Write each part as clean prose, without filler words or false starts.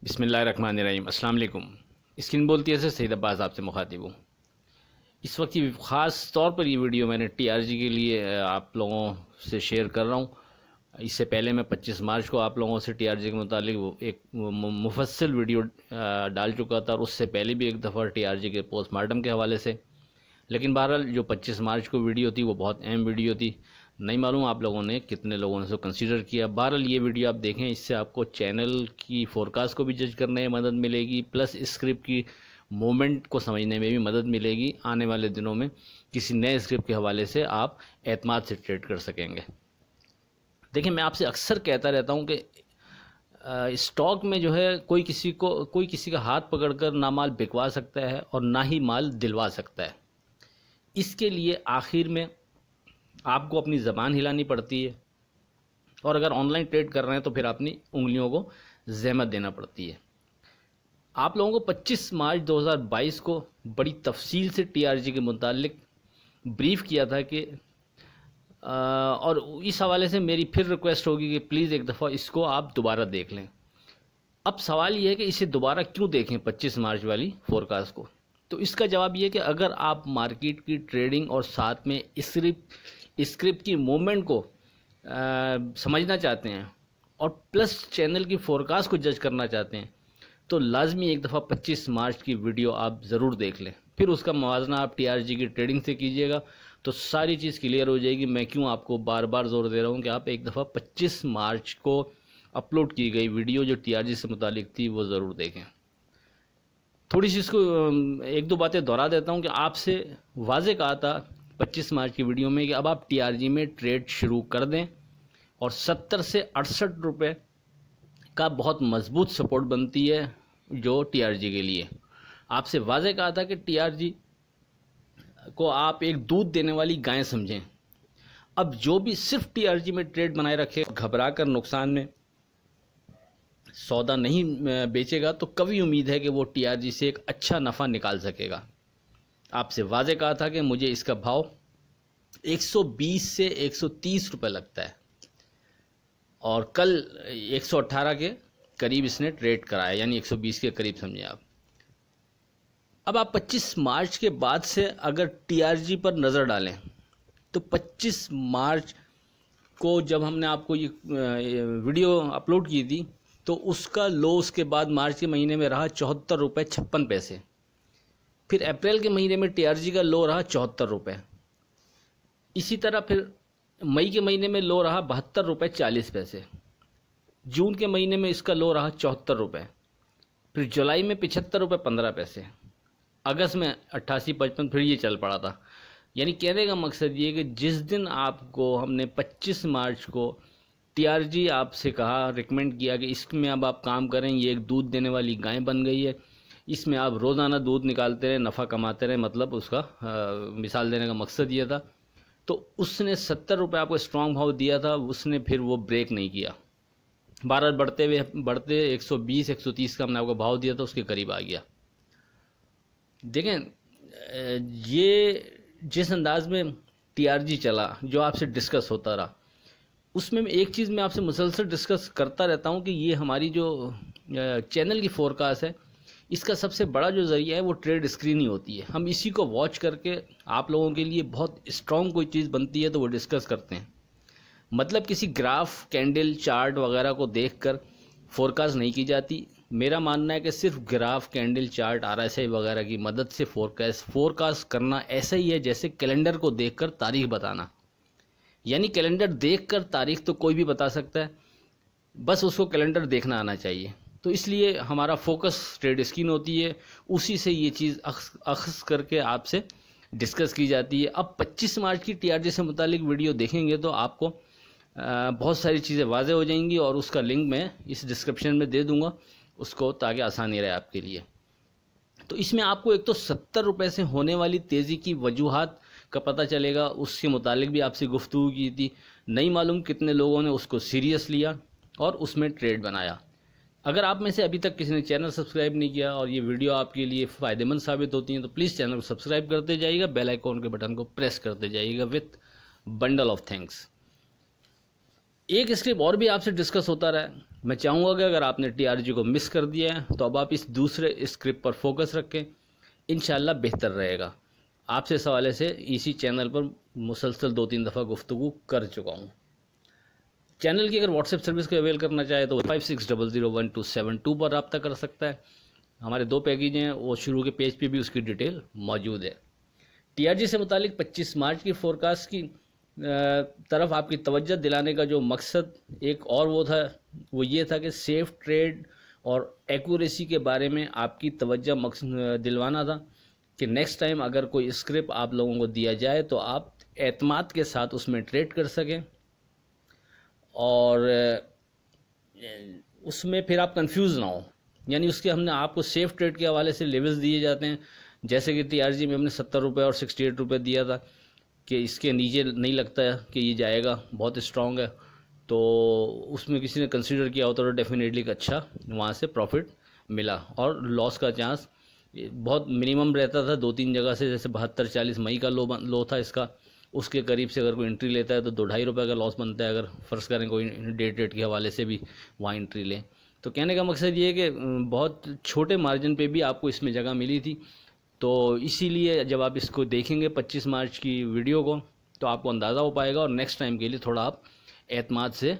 बिस्मिल्लाहिर्रहमानिर्रहीम। अस्सलाम वालेकुम। स्क्रीन बोलती है से सईद अब्बास आपसे मुखातिब हूँ। इस वक्त की ख़ास तौर पर ये वीडियो मैंने टीआरजी के लिए आप लोगों से शेयर कर रहा हूँ। इससे पहले मैं 25 मार्च को आप लोगों से टीआरजी के मुतालिक एक मुफस्सिल वीडियो डाल चुका था, और उससे पहले भी एक दफ़ा टीआरजी के पोस्टमार्टम के हवाले से। लेकिन बहरहाल जो 25 मार्च को वीडियो थी वो बहुत अहम वीडियो थी। नहीं मालूम आप लोगों ने कितने लोगों ने उसको कंसीडर किया। बहरहाल ये वीडियो आप देखें, इससे आपको चैनल की फोरकास्ट को भी जज करने में मदद मिलेगी, प्लस स्क्रिप्ट की मूवमेंट को समझने में भी मदद मिलेगी। आने वाले दिनों में किसी नए स्क्रिप्ट के हवाले से आप एतमाद से ट्रेड कर सकेंगे। देखिए, मैं आपसे अक्सर कहता रहता हूँ कि स्टॉक में जो है कोई किसी का हाथ पकड़कर ना माल बिकवा सकता है और ना ही माल दिलवा सकता है। इसके लिए आखिर में आपको अपनी ज़बान हिलानी पड़ती है, और अगर ऑनलाइन ट्रेड कर रहे हैं तो फिर अपनी उंगलियों को ज़हमत देना पड़ती है। आप लोगों को 25 मार्च 2022 को बड़ी तफसील से टीआरजी के मुतालिक ब्रीफ किया था कि और इस हवाले से मेरी फिर रिक्वेस्ट होगी कि प्लीज़ एक दफ़ा इसको आप दोबारा देख लें। अब सवाल ये है कि इसे दोबारा क्यों देखें 25 मार्च वाली फोरकास्ट को। तो इसका जवाब ये है कि अगर आप मार्केट की ट्रेडिंग और साथ में स्क्रिप्ट की मूवमेंट को समझना चाहते हैं और प्लस चैनल की फोरकास्ट को जज करना चाहते हैं, तो लाजमी एक दफ़ा 25 मार्च की वीडियो आप ज़रूर देख लें। फिर उसका मुवाजना आप टीआरजी की ट्रेडिंग से कीजिएगा तो सारी चीज़ क्लियर हो जाएगी। मैं क्यों आपको बार बार जोर दे रहा हूँ कि आप एक दफ़ा 25 मार्च को अपलोड की गई वीडियो जो टीआरजी से मुतालिक थी वो ज़रूर देखें। थोड़ी सी इसको एक दो बातें दोहरा देता हूँ कि आपसे वाज़े कहा था 25 मार्च की वीडियो में कि अब आप टीआरजी में ट्रेड शुरू कर दें, और 70 से 68 रुपये का बहुत मजबूत सपोर्ट बनती है जो टीआरजी के लिए। आपसे वाज़े कहा था कि टीआरजी को आप एक दूध देने वाली गाय समझें। अब जो भी सिर्फ टीआरजी में ट्रेड बनाए रखे, घबरा कर नुकसान में सौदा नहीं बेचेगा, तो कभी उम्मीद है कि वो टीआरजी से एक अच्छा नफ़ा निकाल सकेगा। आपसे वाज़े कहा था कि मुझे इसका भाव 120 से 130 रुपये लगता है, और कल 118 के करीब इसने ट्रेड कराया, यानी 120 के करीब समझिए आप। अब आप 25 मार्च के बाद से अगर टीआरजी पर नज़र डालें तो 25 मार्च को जब हमने आपको ये वीडियो अपलोड की थी तो उसका लो उसके बाद मार्च के महीने में रहा 74 रुपये 56 पैसे। फिर अप्रैल के महीने में टीआरजी का लो रहा 74 रुपये। इसी तरह फिर मई के महीने में लो रहा 72 रुपये 40 पैसे। जून के महीने में इसका लो रहा 74 रुपये। फिर जुलाई में 75 रुपये 15 पैसे। अगस्त में 88-55 फिर ये चल पड़ा था। यानी कहने का मकसद ये कि जिस दिन आपको हमने 25 मार्च को टीआरजी आपसे कहा, रिकमेंड किया कि इसमें अब आप काम करें, ये एक दूध देने वाली गाय बन गई है, इसमें आप रोज़ाना दूध निकालते रहें, नफ़ा कमाते रहें, मतलब उसका मिसाल देने का मकसद ये था। तो उसने 70 रुपये आपको स्ट्रॉन्ग भाव दिया था, उसने फिर वो ब्रेक नहीं किया। 12 बढ़ते 120 130 का हमने आपको भाव दिया था, उसके करीब आ गया। देखें, ये जिस अंदाज में टीआरजी चला, जो आपसे डिस्कस होता रहा, उसमें एक चीज़ मैं आपसे मुसलसल डिस्कस करता रहता हूँ कि ये हमारी जो चैनल की फोरकास्ट है, इसका सबसे बड़ा जो ज़रिया है वो ट्रेड स्क्रीन ही होती है। हम इसी को वॉच करके आप लोगों के लिए बहुत स्ट्रॉन्ग कोई चीज़ बनती है तो वो डिस्कस करते हैं। मतलब किसी ग्राफ, कैंडल, चार्ट वगैरह को देखकर फोरकास्ट नहीं की जाती। मेरा मानना है कि सिर्फ ग्राफ, कैंडल, चार्ट, आरएसआई वगैरह की मदद से फोरकास्ट करना ऐसा ही है जैसे कैलेंडर को देखकर तारीख बताना। यानी कैलेंडर देखकर तारीख तो कोई भी बता सकता है, बस उसको कैलेंडर देखना आना चाहिए। तो इसलिए हमारा फोकस ट्रेड स्क्रीन होती है, उसी से ये चीज़ अक्स करके आपसे डिस्कस की जाती है। अब 25 मार्च की टीआरजी से मुतालिक वीडियो देखेंगे तो आपको बहुत सारी चीज़ें वाज़े हो जाएंगी, और उसका लिंक मैं इस डिस्क्रिप्शन में दे दूँगा उसको, ताकि आसानी रहे आपके लिए। तो इसमें आपको एक तो 70 रुपये से होने वाली तेज़ी की वजूहात का पता चलेगा, उसके मुतालिक भी आपसे गुफ्तगू की थी। नहीं मालूम कितने लोगों ने उसको सीरियस लिया और उसमें ट्रेड बनाया। अगर आप में से अभी तक किसी ने चैनल सब्सक्राइब नहीं किया और ये वीडियो आपके लिए फ़ायदेमंद साबित होती हैं तो प्लीज़ चैनल को सब्सक्राइब करते जाइएगा, बेल आइकॉन के बटन को प्रेस करते जाइएगा विथ बंडल ऑफ थैंक्स। एक स्क्रिप्ट और भी आपसे डिस्कस होता रहा है मैं चाहूँगा कि अगर आपने टीआरजी को मिस कर दिया है तो अब आप इस दूसरे स्क्रिप्ट पर फोकस रखें, इंशाल्लाह बेहतर रहेगा। आपसे इस हवाले से इसी चैनल पर मुसलसल 2-3 दफ़ा गुफ्तगू कर चुका हूँ। चैनल की अगर व्हाट्सएप सर्विस को अवेल करना चाहे तो 56001272 पर रब्ता कर सकता है। हमारे 2 पैकेज हैं, वो शुरू के पेज पे भी उसकी डिटेल मौजूद है। टीआरजी से मुतालिक 25 मार्च की फोरकास्ट की तरफ आपकी तवज्जो दिलाने का जो मकसद एक और वो ये था कि सेफ ट्रेड और एक्यूरेसी के बारे में आपकी तवज्जो दिलवाना था कि नेक्स्ट टाइम अगर कोई स्क्रिप्ट आप लोगों को दिया जाए तो आप एतमाद के साथ उसमें ट्रेड कर सकें और उसमें फिर आप कंफ्यूज ना हो। यानी उसके हमने आपको सेफ ट्रेड के हवाले से लेवल्स दिए जाते हैं, जैसे कि टीआरजी में हमने 70 रुपये और 68 रुपये दिया था कि इसके नीचे नहीं लगता है कि ये जाएगा, बहुत स्ट्रॉन्ग है। तो उसमें किसी ने कंसीडर किया होता तो डेफिनेटली अच्छा वहाँ से प्रॉफिट मिला और लॉस का चांस बहुत मिनिमम रहता था 2-3 जगह से। जैसे 72-40 मई का लो था इसका, उसके करीब से अगर कोई एंट्री लेता है तो 2-2.5 रुपये का लॉस बनता है। अगर फ़र्ज़ करें कोई डे ट्रेड के हवाले से भी वहाँ एंट्री लें, तो कहने का मकसद ये है कि बहुत छोटे मार्जिन पे भी आपको इसमें जगह मिली थी। तो इसीलिए जब आप इसको देखेंगे 25 मार्च की वीडियो को तो आपको अंदाज़ा हो पाएगा और नेक्स्ट टाइम के लिए थोड़ा आप एतमाद से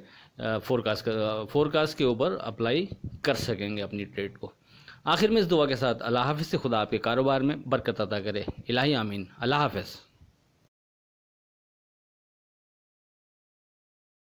फोरकास्ट के ऊपर अप्लाई कर सकेंगे अपनी ट्रेड को। आखिर में इस दुआ के साथ अल्लाह हाफ़िज़ से खुदा आपके कारोबार में बरकत अता करे। इलाही आमीन। अल्लाह हाफ़िज़।